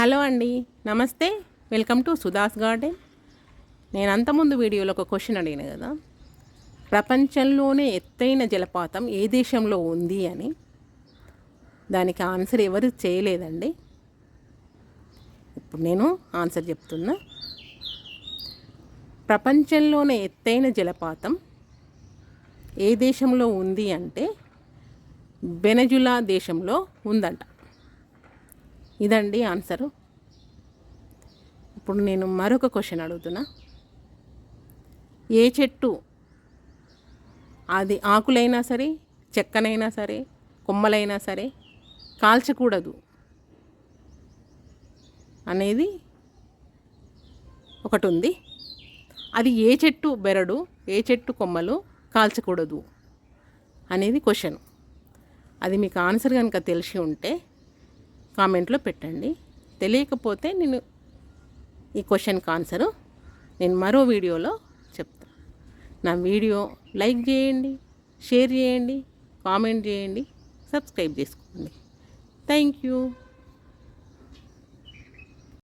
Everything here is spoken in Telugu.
హలో అండి, నమస్తే. Welcome to Sudha's garden. నేను అంతకుముందు వీడియోలో ఒక క్వశ్చన్ అడిగాను కదా, ప్రపంచంలోనే ఎత్తైన జలపాతం ఏ దేశంలో ఉంది అని. దానికి ఆన్సర్ ఎవరు చేయలేదండి. ఇప్పుడు నేను ఆన్సర్ చెప్తున్నా. ప్రపంచంలోనే ఎత్తైన జలపాతం ఏ దేశంలో ఉంది అంటే వెనజులా దేశంలో ఉందంట. ఇదండి ఆన్సరు. ఇప్పుడు నేను మరొక క్వశ్చన్ అడుగుతున్నా. ఏ చెట్టు, అది ఆకులైనా సరే, చెక్కనైనా సరే, కొమ్మలైనా సరే కాల్చకూడదు అనేది ఒకటి ఉంది. అది ఏ చెట్టు బెరడు, ఏ చెట్టు కొమ్మలు కాల్చకూడదు అనేది క్వశ్చన్. అది మీకు ఆన్సర్ కనుక తెలిసి ఉంటే కామెంట్లో పెట్టండి. తెలియకపోతే నేను ఈ క్వశ్చన్కి ఆన్సరు నేను మరో వీడియోలో చెప్తాను. నా వీడియో లైక్ చేయండి, షేర్ చేయండి, కామెంట్ చేయండి, సబ్స్క్రైబ్ చేసుకోండి. Thank you.